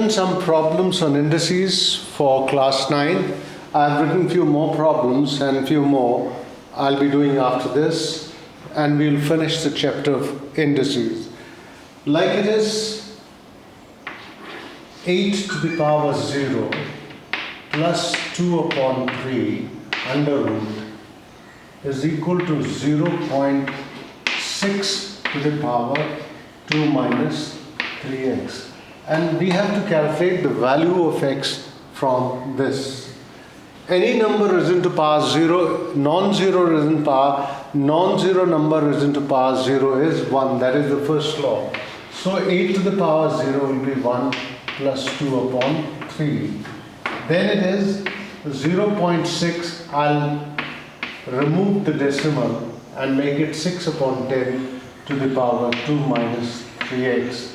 given some problems on indices for class 9. I've written few more problems and few more I'll be doing after this, and we'll finish the chapter of indices. Like it is 8 to the power 0 plus 2 upon 3 under root is equal to 0.6 to the power 2 minus 3x. And we have to calculate the value of x from this. Any number risen to power 0, non-zero risen power, non-zero number risen to power 0 is 1. That is the first law. So 8 to the power 0 will be 1 plus 2 upon 3. Then it is 0.6. I'll remove the decimal and make it 6 upon 10 to the power 2 minus 3x.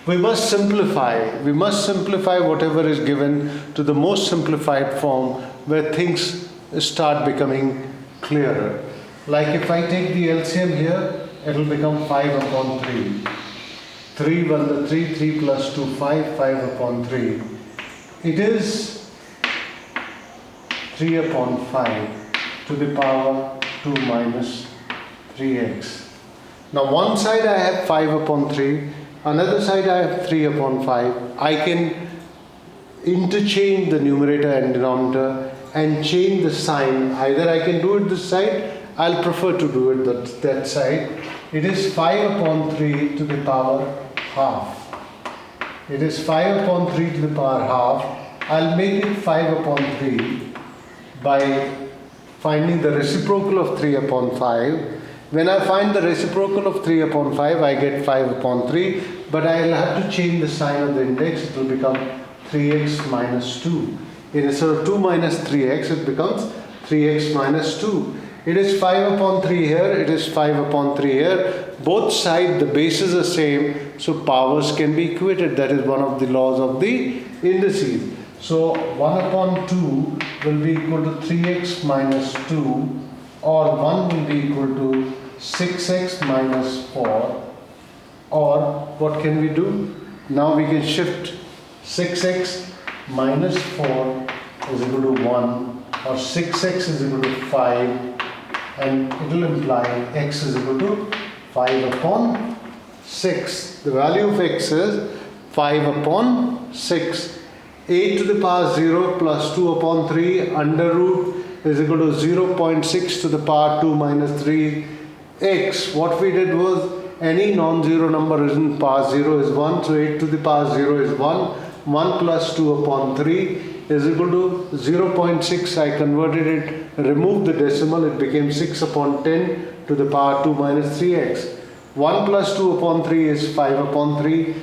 We must simplify. We must simplify whatever is given to the most simplified form where things start becoming clearer. Like if I take the LCM here, it will become 5 upon 3. 3 1 the 3, 3 plus 2, 5, 5 upon 3. It is 3 upon 5 to the power 2 minus 3x. Now one side I have 5 upon 3, another side I have 3 upon 5. I can interchange the numerator and denominator and change the sign. Either I can do it this side, I'll prefer to do it that side. It is 5 upon 3 to the power half. It is 5 upon 3 to the power half. I'll make it 5 upon 3 by finding the reciprocal of 3 upon 5. When I find the reciprocal of 3 upon 5, I get 5 upon 3, but I'll have to change the sign of the index. It will become 3x minus 2. Instead of 2 minus 3x, it becomes 3x minus 2. It is 5 upon 3 here, it is 5 upon 3 here. Both sides, the bases are same, so powers can be equated. That is one of the laws of the indices. So 1 upon 2 will be equal to 3x minus 2, or 1 will be equal to 6x minus 4, or what can we do? Now we can shift 6x minus 4 is equal to 1, or 6x is equal to 5, and it will imply x is equal to 5 upon 6. The value of x is 5 upon 6. 8 to the power 0 plus 2 upon 3 under root is equal to 0.6 to the power 2 minus 3x. What we did was, any non-zero number risen to power 0 is 1. So 8 to the power 0 is 1. 1 plus 2 upon 3 is equal to 0.6. I converted it, removed the decimal, it became 6 upon 10 to the power 2 minus 3x. 1 plus 2 upon 3 is 5 upon 3.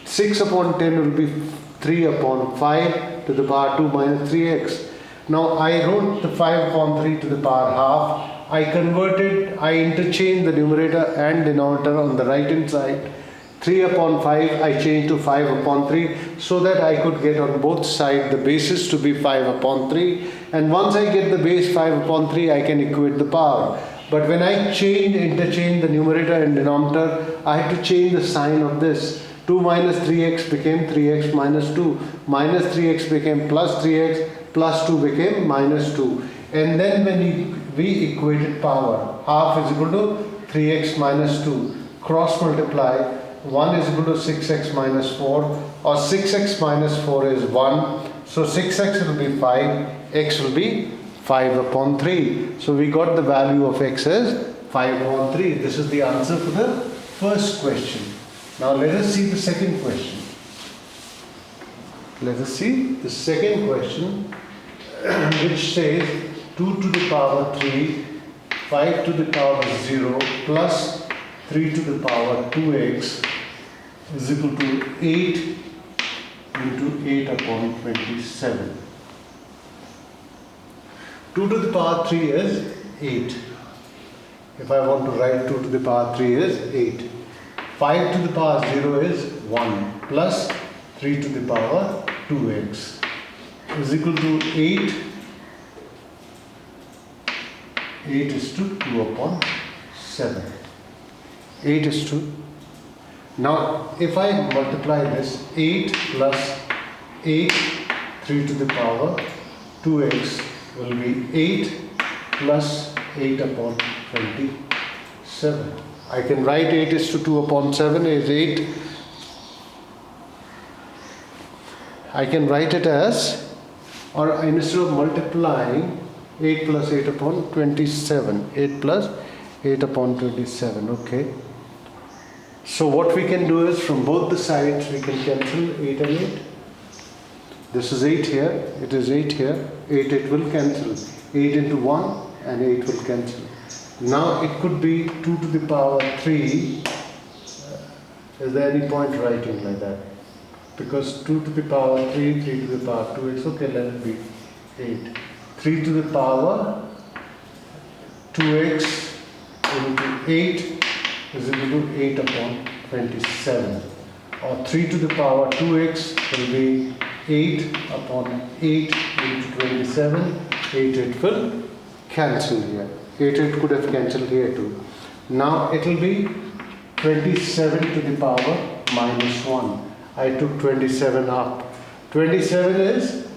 6 upon 10 will be 3 upon 5 to the power 2 minus 3x. Now I wrote the 5 upon 3 to the power half. I interchanged the numerator and denominator on the right hand side. 3 upon 5 I changed to 5 upon 3 so that I could get on both sides the basis to be 5 upon 3. And once I get the base 5 upon 3, I can equate the power. But when I interchange the numerator and denominator, I have to change the sign of this. 2 minus 3x became 3x minus 2. Minus 3x became plus 3x. Plus 2 became minus 2. And then when we equated power, half is equal to 3x minus 2. Cross multiply, 1 is equal to 6x minus 4, or 6x minus 4 is 1. So 6x will be 5, x will be 5 upon 3. So we got the value of x as 5 upon 3. This is the answer for the first question. Now let us see the second question. Let us see the second question, which says 2 to the power 3, 5 to the power 0 plus 3 to the power 2x is equal to 8 into 8 upon 27. 2 to the power 3 is 8. If I want to write 2 to the power 3 is 8. 5 to the power 0 is 1 plus 3 to the power 2x is equal to 8. 8 is to 2 upon 7. 8 is to. Now if I multiply this, 8 plus 8, 3 to the power 2x will be 8 plus 8 upon 27. I can write 8 is to 2 upon 7 is 8. I can write it as, or instead of multiplying 8 plus 8 upon 27, 8 plus 8 upon 27, okay. So what we can do is from both the sides we can cancel 8 and 8. This is 8 here, it is 8 here, 8 it will cancel. 8 into 1 and 8 will cancel. Now it could be 2 to the power 3. Is there any point writing like that? Because 2 to the power 3, 3 to the power 2x, okay, let it be 8. 3 to the power 2x into 8 is equal to 8 upon 27. Or 3 to the power 2x will be 8 upon 8 into 27. 8 it will cancel here. 8 it could have cancelled here too. Now it will be 27 to the power minus 1. I took 27 up. 27 is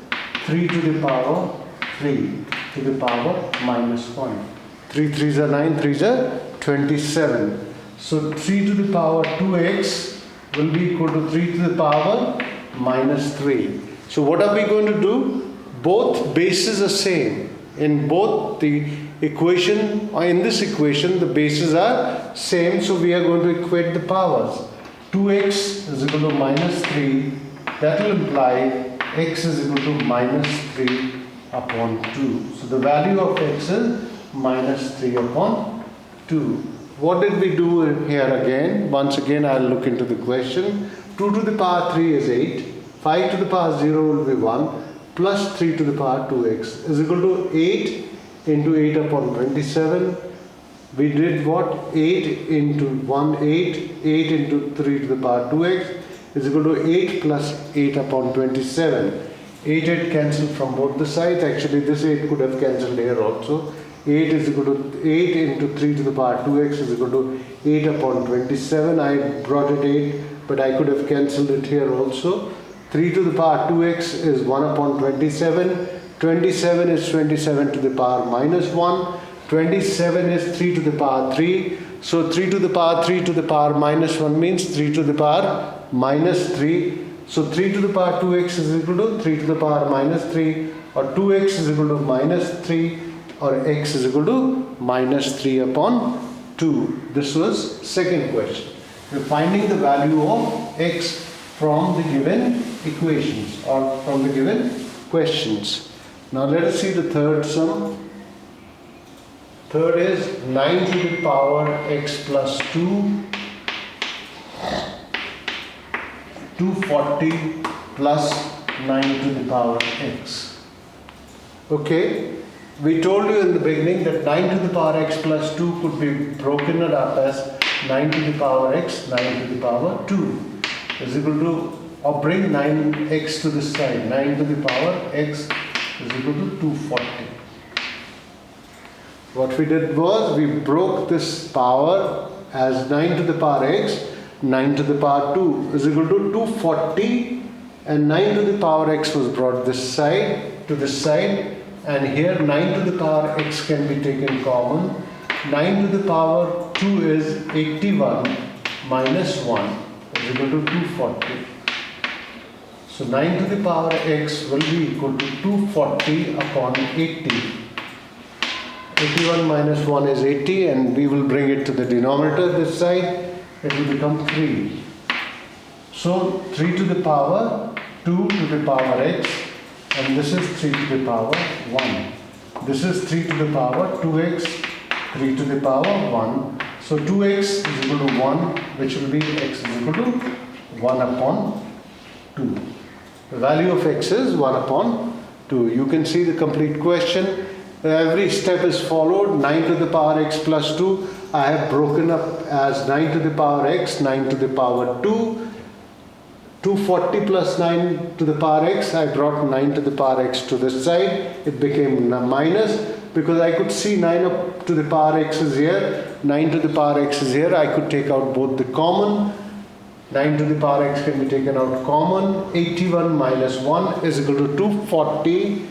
3 to the power 3 to the power minus 1. 3 3s are 9, 3s are 27. So 3 to the power 2x will be equal to 3 to the power minus 3. So what are we going to do? Both bases are same. In both the equation, or in this equation, the bases are same. So we are going to equate the powers. 2x is equal to minus 3. That will imply x is equal to minus 3 upon 2. So the value of x is minus 3 upon 2. What did we do here again? Once again I will look into the question. 2 to the power 3 is 8. 5 to the power 0 will be 1. Plus 3 to the power 2x is equal to 8 into 8 upon 27. We did what? 8 into 1, 8. 8 into 3 to the power 2x is equal to 8 plus 8 upon 27. 8 cancelled from both the sides. Actually this 8 could have cancelled here also. 8 is equal to 8 into 3 to the power 2x is equal to 8 upon 27. I brought it 8, but I could have cancelled it here also. 3 to the power 2x is 1 upon 27. 27 is 27 to the power minus 1. 27 is 3 to the power 3. So 3 to the power 3 to the power minus 1 means 3 to the power minus 3. So 3 to the power 2x is equal to 3 to the power minus 3, or 2x is equal to minus 3, or x is equal to minus 3 upon 2. This was second question. We're finding the value of x from the given equations or from the given questions. Now let us see the third sum. Third is 9 to the power x plus 2, 240 plus 9 to the power x. Okay, we told you in the beginning that 9 to the power x plus 2 could be broken up as 9 to the power x, 9 to the power 2 is equal to, or bring 9x to this side, 9 to the power x is equal to 240. What we did was we broke this power as 9 to the power x, 9 to the power 2 is equal to 240, and 9 to the power x was brought this side to this side, and here 9 to the power x can be taken common. 9 to the power 2 is 81 minus 1 is equal to 240. So 9 to the power x will be equal to 240 upon 80. 81 minus 1 is 80, and we will bring it to the denominator this side. It will become 3. So 3 to the power 2 to the power x, and this is 3 to the power 1. This is 3 to the power 2x, 3 to the power 1. So 2x is equal to 1, which will be x is equal to 1 upon 2. The value of x is 1 upon 2. You can see the complete question. Every step is followed. 9 to the power x plus 2. I have broken up as 9 to the power x, 9 to the power 2. 240 plus 9 to the power x. I brought 9 to the power x to this side. It became minus, because I could see 9 up to the power x is here, 9 to the power x is here. I could take out both the common. 9 to the power x can be taken out common. 81 minus 1 is equal to 240,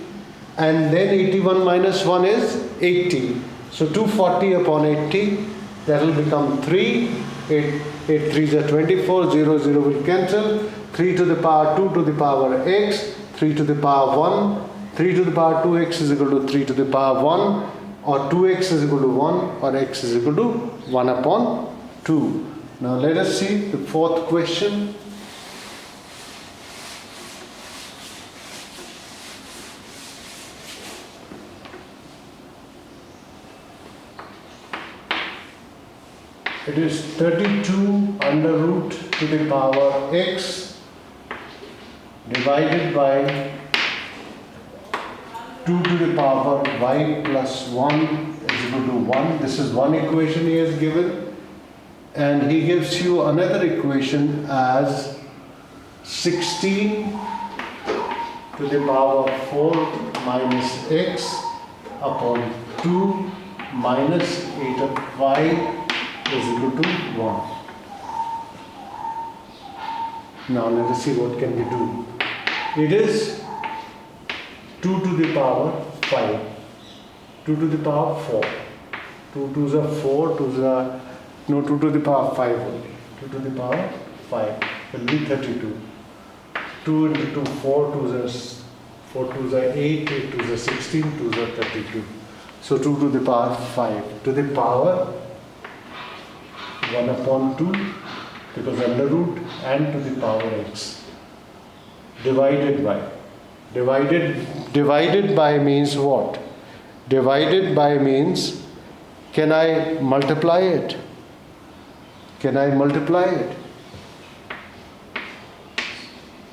and then 81 minus 1 is 80. So 240 upon 80, that will become 3. 8 3s are 24, 0 0 will cancel. 3 to the power 2 to the power x, 3 to the power 1, 3 to the power 2x is equal to 3 to the power 1, or 2x is equal to 1, or x is equal to 1 upon 2. Now let us see the fourth question. It is 32 under root to the power x divided by 2 to the power y plus 1 is equal to 1. This is one equation he has given. And he gives you another equation as 16 to the power 4 minus x upon 2 minus 8 of y is equal to 1. Now let us see what can we do. It is 2 to the power 5, 2 to the power 4, 2 2s are 4, 2s are, no, 2 to the power 5 only, 2 to the power 5 will be 32. 2 into 2, 4 2s are 4 2s are 8, 8 2s are 16, 2s are 32. So 2 to the power 5 to the power 1 upon 2, because under root, and to the power x divided by. Divided by means what? Divided by means, can I multiply it? Can I multiply it?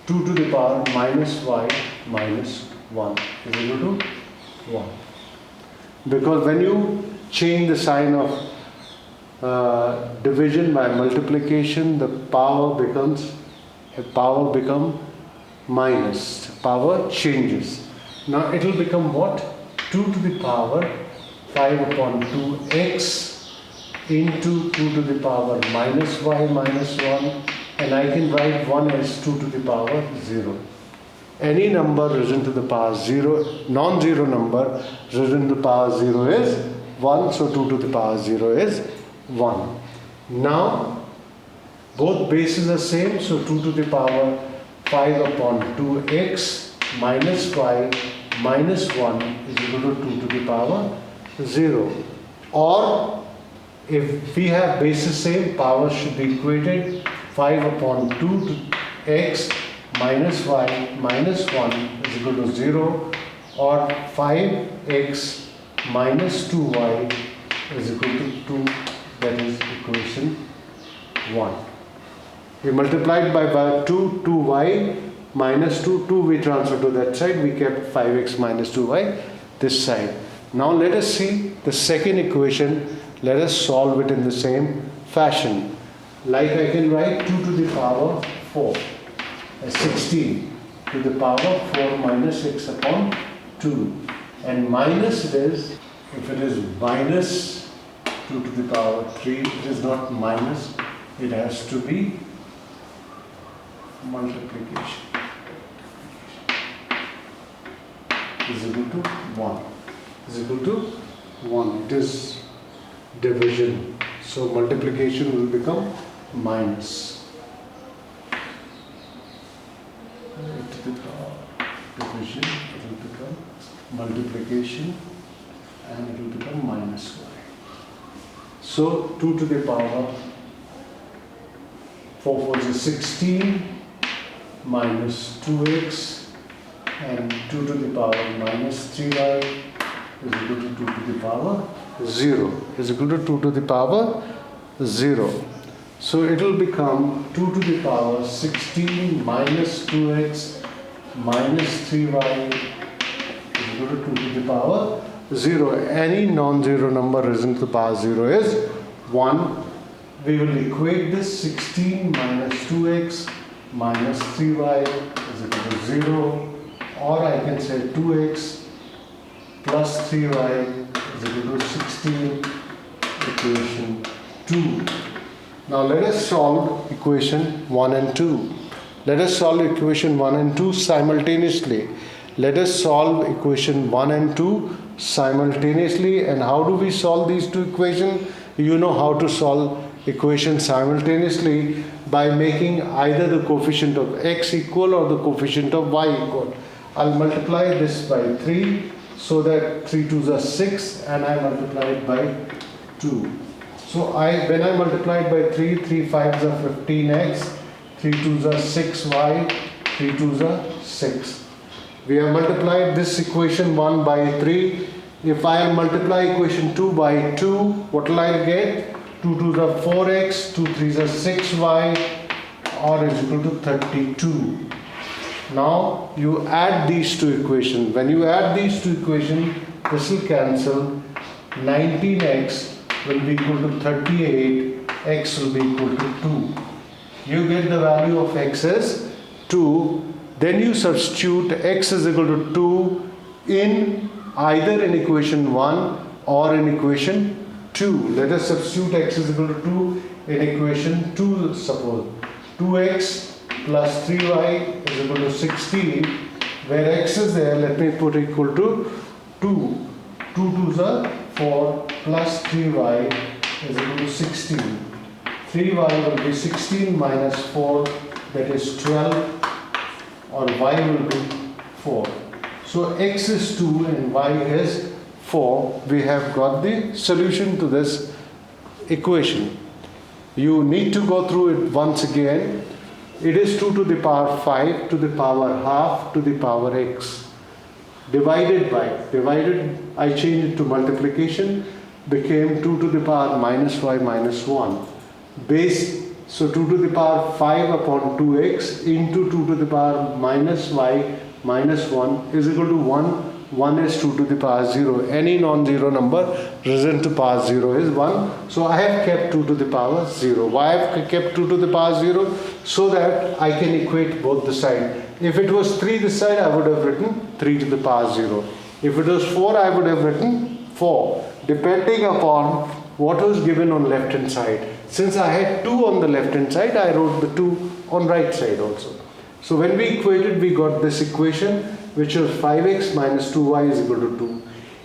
2 to the power minus y minus 1 is equal to 1. Because when you change the sign of division by multiplication, the power becomes minus. Power changes. Now it will become what? 2 to the power 5 upon 2x into 2 to the power minus y minus 1, and I can write 1 as 2 to the power 0. Any number risen to the power 0, non-zero number risen to the power 0 is 1, so 2 to the power 0 is 1. Now both bases are same, so 2 to the power 5 upon 2x minus y minus 1 is equal to 2 to the power 0. Or if we have bases same, powers should be equated. 5 upon 2 to x minus y minus 1 is equal to 0, or 5x minus 2y is equal to 2. That is equation 1. We multiplied by 2, 2y minus 2, 2 we transfer to that side, we kept 5x minus 2y this side. Now let us see the second equation. Let us solve it in the same fashion. Like I can write 2 to the power 4 as 16 to the power 4 minus x upon 2. And minus it is, if it is minus 2 to the power 3, it is not minus, it has to be multiplication. Is equal to 1. Is equal to 1. It is division. So multiplication will become minus. Division, it will become multiplication, and it will become minus y. So 2 to the power 4 4 is 16 minus 2x and 2 to the power minus 3y is equal to 2 to the power 0. Is equal to 2 to the power 0. So it will become 2 to the power 16 minus 2x minus 3y is equal to 2 to the power 0. Any non-zero number risen to the power 0 is 1. We will equate this 16 minus 2x minus 3y is equal to 0, or I can say 2x plus 3y is equal to 16, equation 2. Now let us solve equation 1 and 2. Let us solve equation 1 and 2 simultaneously. Let us solve equation 1 and 2 simultaneously. And how do we solve these two equations? You know how to solve equations simultaneously by making either the coefficient of x equal or the coefficient of y equal. I'll multiply this by 3 so that 3 2s are 6 and I multiply it by 2. So when I multiply it by 3, 3 5s are 15x, 3 2s are 6y, 3 2s are 6. We have multiplied this equation 1 by 3. If I multiply equation 2 by 2, what will I get? 2 2s are 4x, 2 3s are 6y, or is equal to 32. Now you add these two equations. When you add these two equations, this will cancel. 19x will be equal to 38, x will be equal to 2. You get the value of x as 2. Then you substitute x is equal to 2 in either in equation 1 or in equation 2. Let us substitute x is equal to 2 in equation 2. Suppose 2x plus 3y is equal to 16. Where x is there, let me put equal to 2. 2 2s are 4 plus 3y is equal to 16. 3y will be 16 minus 4, that is 12, or y will be 4. So x is 2 and y is 4. We have got the solution to this equation. You need to go through it once again. It is 2 to the power 5 to the power half to the power x. Divided, I changed it to multiplication, became 2 to the power minus y minus 1. Base, so 2 to the power 5 upon 2x into 2 to the power minus y minus 1 is equal to 1. 1 is 2 to the power 0. Any non-zero number risen to power 0 is 1. So I have kept 2 to the power 0. Why I have kept 2 to the power 0? So that I can equate both the sides. If it was 3 this side, I would have written 3 to the power 0. If it was 4, I would have written 4. Depending upon what was given on left hand side. Since I had 2 on the left hand side, I wrote the 2 on right side also. So when we equated, we got this equation, which was 5x minus 2y is equal to 2.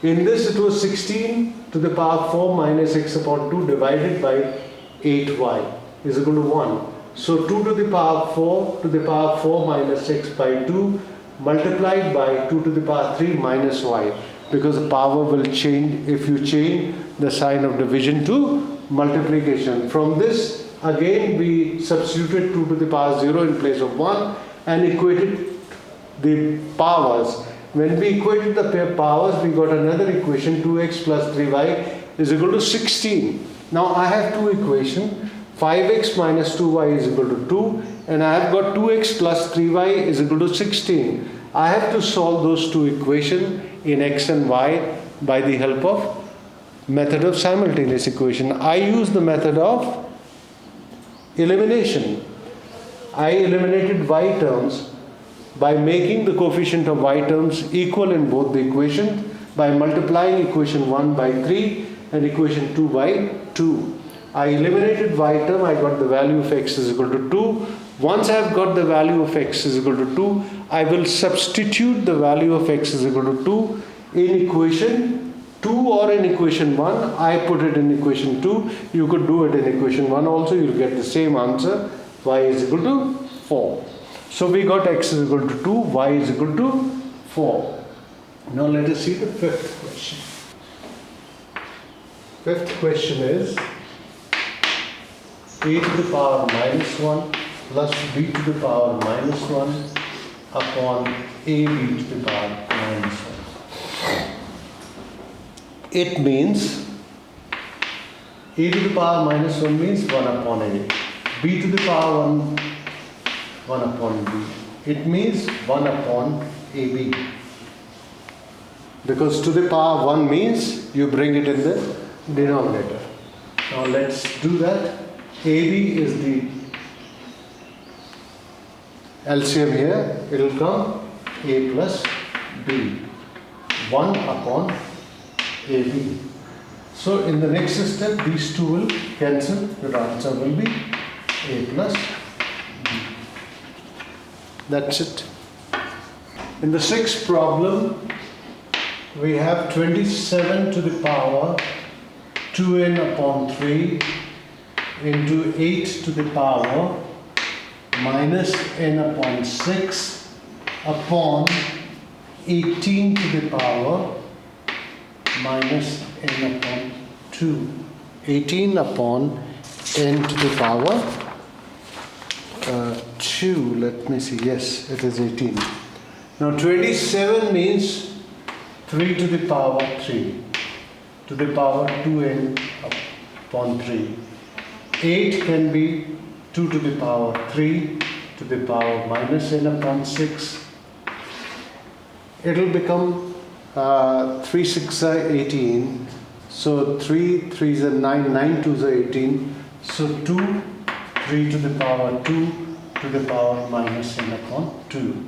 In this, it was 16 to the power 4 minus x upon 2 divided by 8y is equal to 1. So 2 to the power 4 to the power 4 minus x by 2 multiplied by 2 to the power 3 minus y, because the power will change if you change the sign of division to multiplication. From this, again we substituted 2 to the power 0 in place of 1 and equated the powers. When we equated the powers, we got another equation, 2x plus 3y is equal to 16. Now I have two equations, 5x minus 2y is equal to 2, and I have got 2x plus 3y is equal to 16. I have to solve those two equations in x and y by the help of method of simultaneous equation. I use the method of elimination. I eliminated y terms by making the coefficient of y terms equal in both the equations by multiplying equation 1 by 3 and equation 2 by 2. I eliminated y term, I got the value of x is equal to 2. Once I have got the value of x is equal to 2, I will substitute the value of x is equal to 2 in equation 2 or in equation 1. I put it in equation 2. You could do it in equation 1 also. You will get the same answer. Y is equal to 4. So we got x is equal to 2, y is equal to 4. Now let us see the fifth question. Fifth question is a to the power minus 1 plus b to the power minus 1 upon ab to the power minus 1. It means a to the power minus 1 means 1 upon a. B to the power 1 upon b. It means 1 upon ab. Because to the power 1 means you bring it in the denominator. Now let's do that. AB is the LCM here. It will come a plus b. 1 upon AB. So in the next step, these two will cancel. Your answer will be A plus B. That's it. In the sixth problem, we have 27 to the power 2n upon 3 into 8 to the power minus n upon 6 upon 18 to the power minus n upon 2. 18 upon n to the power 2. Let me see. Yes, it is 18. Now 27 means 3 to the power 3 to the power 2n upon 3. 8 can be 2 to the power 3 to the power minus n upon 6. It will become 3 6 are 18. So 3 3s are 9, 9 2s are 18. So 2 3 to the power 2 to the power minus n upon 2.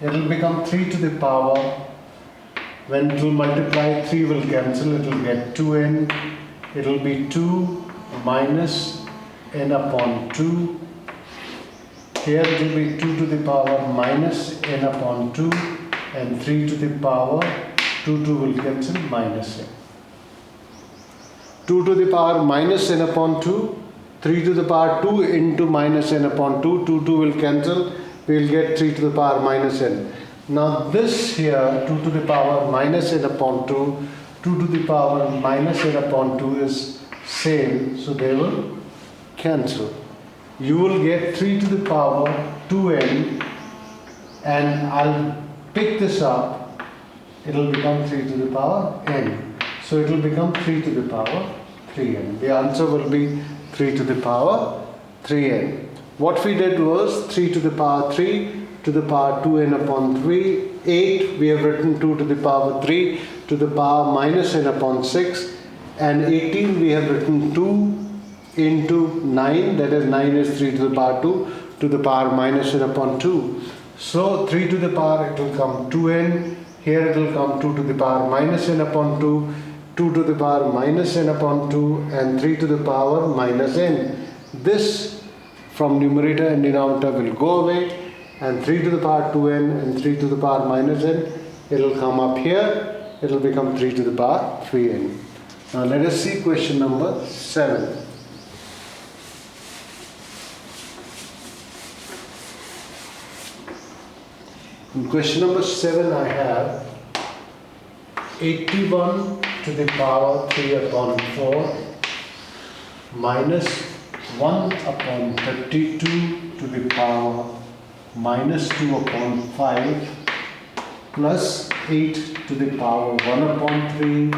It will become 3 to the power. When it will multiply, 3 will cancel. It will get 2n. It will be 2 minus n upon 2. Here it will be 2 to the power minus n upon 2 and 3 to the power 2 will cancel minus n. 2 to the power minus n upon 2, 3 to the power 2 into minus n upon 2, 2 will cancel, we will get 3 to the power minus n. Now this here, 2 to the power minus n upon 2, 2 to the power minus n upon 2 is same, so they will cancel. You will get 3 to the power 2n, and I'll pick this up, it will become 3 to the power n. So it will become 3 to the power 3n. The answer will be 3 to the power 3n. What we did was 3 to the power 3 to the power 2n upon 3. 8 we have written 2 to the power 3 to the power minus n upon 6. And 18 we have written 2 into 9, that is 9 is 3 to the power 2 to the power minus n upon 2. So 3 to the power, it will come 2n. Here it will come 2 to the power minus n upon 2, 2 to the power minus n upon 2, and 3 to the power minus n. This from numerator and denominator will go away, and 3 to the power 2n and 3 to the power minus n, it will come up here, it will become 3 to the power 3n. Now let us see question number 7. In question number 7 I have 81 to the power 3 upon 4 minus 1 upon 32 to the power minus 2 upon 5 plus 8 to the power 1 upon 3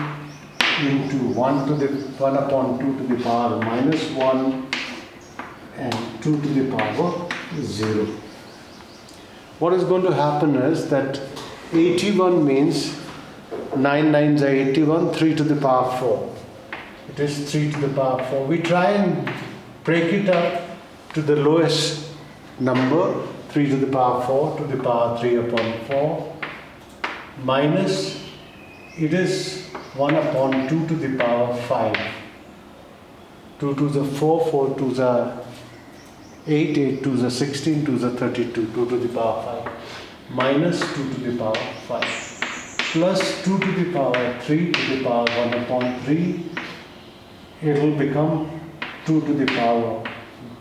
into 1 upon 2 to the power minus 1 and 2 to the power 0. What is going to happen is that 81 means 9 9s are 81, 3 to the power 4. It is 3 to the power 4. We try and break it up to the lowest number, 3 to the power 4 to the power 3 upon 4, minus, it is 1 upon 2 to the power 5. 2 2s are 4, 4 2s are 8, 8 2s are 16, 2s are 32, 2 to the power 5, minus 2 to the power 5, plus 2 to the power 3 to the power 1 upon 3, it will become 2 to the power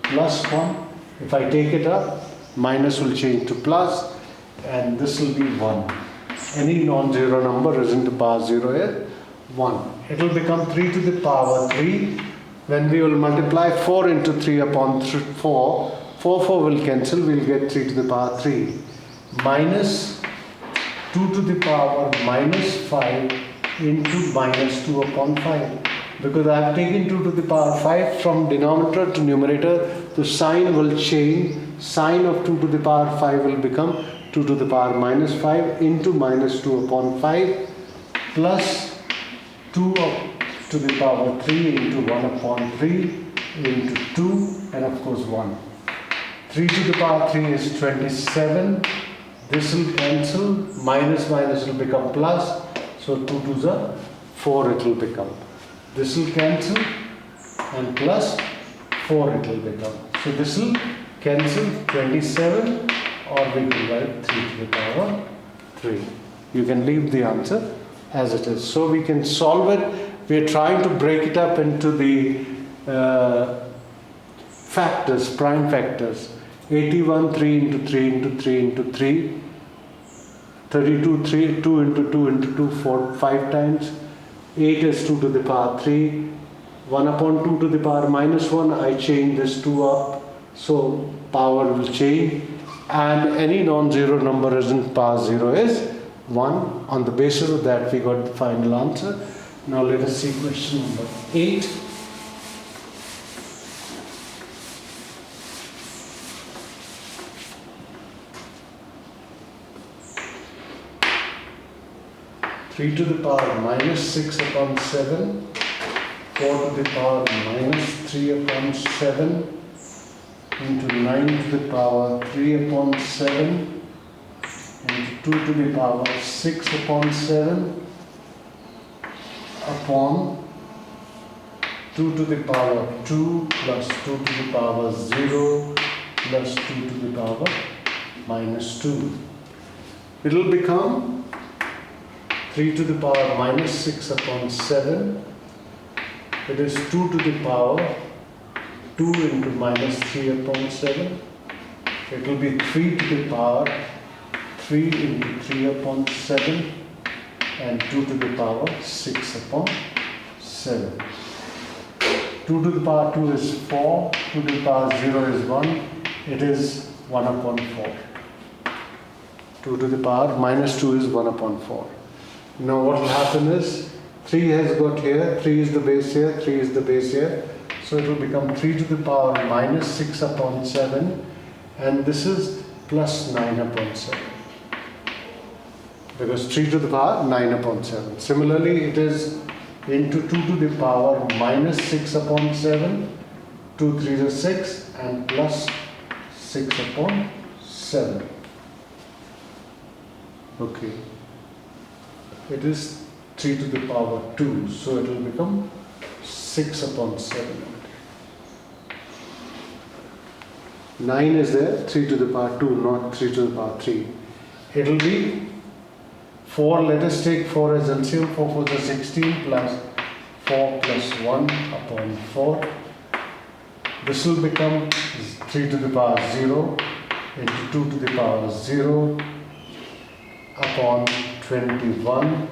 plus 1. If I take it up, minus will change to plus, and this will be 1. Any non-zero number is in the power 0 here, 1. It will become 3 to the power 3. When we will multiply 4 into 3 upon 4, 4 will cancel, we will get 3 to the power 3. Minus 2 to the power minus 5 into minus 2 upon 5. Because I have taken 2 to the power 5 from denominator to numerator, the sign will change. Sign of 2 to the power 5 will become 2 to the power minus 5 into minus 2 upon 5 plus 2 to the power 3 into 1 upon 3 into 2 and of course 1. 3 to the power 3 is 27. This will cancel. Minus minus will become plus. So 2 2s are 4 it will become. This will cancel and plus 4 it will become. So this will cancel 27, or we can write 3 to the power 3. You can leave the answer as it is. So we can solve it. We are trying to break it up into the factors, prime factors. 81, 3 into 3 into 3 into 3. 32, 3, 2 into 2 into 2, 4, 5 times. 8 is 2 to the power 3. 1 upon 2 to the power minus 1. I change this 2 up. So power will change. And any non-zero number isn't power 0 is 1. On the basis of that, we got the final answer. Now let us see question number 8. Three to the power minus 6 upon 7, 4 to the power minus 3 upon 7, into 9 to the power 3 upon 7, into 2 to the power 6 upon 7, upon 2 to the power 2 plus 2 to the power 0 plus 2 to the power minus 2. It will become 3 to the power minus 6 upon 7. It is 2 to the power 2 into minus 3 upon 7. It will be 3 to the power 3 into 3 upon 7 and 2 to the power 6 upon 7. 2 to the power 2 is 4, 2 to the power 0 is 1, it is 1 upon 4. 2 to the power minus 2 is 1 upon 4. Now what will happen is 3 has got here, 3 is the base here, 3 is the base here. So it will become 3 to the power minus 6 upon 7, and this is plus 9 upon 7. Because 3 to the power 9 upon 7. Similarly, it is into 2 to the power minus 6 upon 7, 2 3 is 6, and plus 6 upon 7. Okay. It is 3 to the power 2, so it will become 6 upon 7. 9 is there, 3 to the power 2, not 3 to the power 3. It will be 4, let us take 4 as LCM, 4 4 is 16 plus 4 plus 1 upon 4. This will become 3 to the power 0 into 2 to the power 0 upon 21,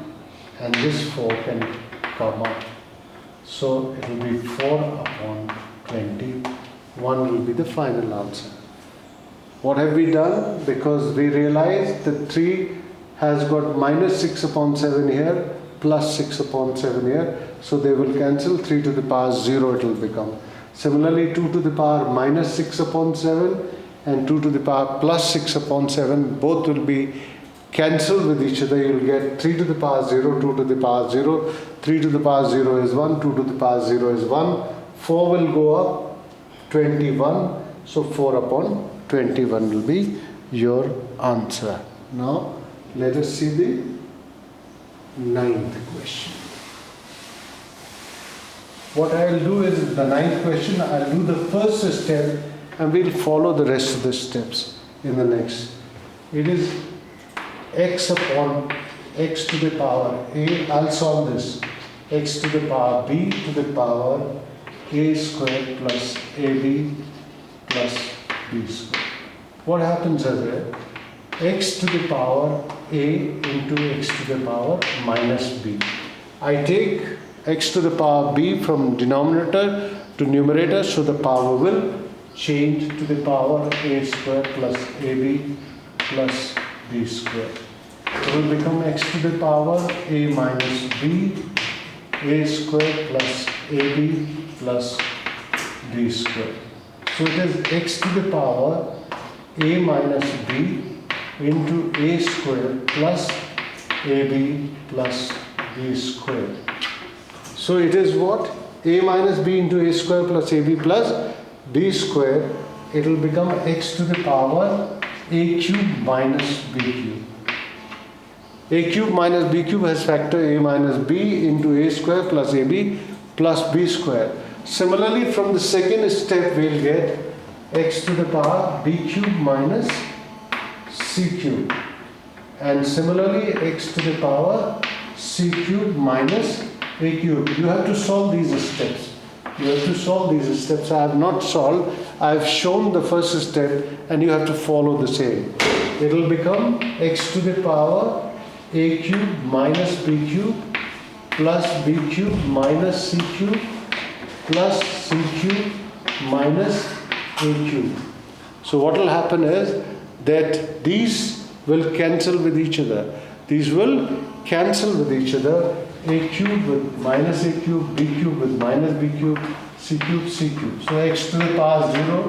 and this 4 can come up. So it will be 4 upon 20. 1 will be the final answer. What have we done? Because we realized that 3 has got minus 6 upon 7 here, plus 6 upon 7 here. So they will cancel. 3 to the power 0 it will become. Similarly, 2 to the power minus 6 upon 7 and 2 to the power plus 6 upon 7, both will be cancelled with each other. You will get 3 to the power 0, 2 to the power 0, 3 to the power 0 is 1, 2 to the power 0 is 1, 4 will go up, 21, so 4 upon 21 will be your answer. Now let us see the 9th question. What I will do is the 9th question, I will do the first step and we will follow the rest of the steps in the next. It is x upon x to the power a, I'll solve this, x to the power b to the power a squared plus ab plus b squared. What happens is x to the power a into x to the power minus b. I take x to the power b from denominator to numerator, so the power will change to the power a squared plus ab plus b squared. It will become x to the power a minus b, a squared plus ab plus b squared. So it is x to the power a minus b into a squared plus ab plus b squared. So it is what? A minus b into a squared plus ab plus b squared. It will become x to the power a cube minus b cube. A cube minus b cube has factor a minus b into a square plus ab plus b square. Similarly, from the second step, we'll get x to the power b cube minus c cube. And similarly, x to the power c cube minus a cube. You have to solve these steps. You have to solve these steps. I have not solved. I have shown the first step and you have to follow the same. It will become x to the power a cube minus b cube plus b cube minus c cube plus c cube minus a cube. So what will happen is that these will cancel with each other. These will cancel with each other. A cube with minus a cube, b cube with minus b cube, c cube, c cube. So x to the power 0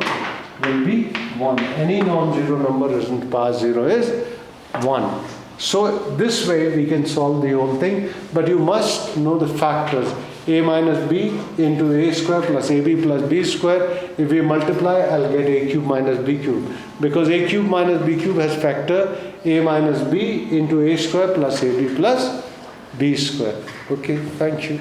will be 1. Any non-zero number risen to power 0 is 1. So this way we can solve the whole thing, but you must know the factors. A minus b into a square plus ab plus b square. If we multiply, I'll get a cube minus b cube. Because a cube minus b cube has factor a minus b into a square plus ab plus b square. Okay, thank you.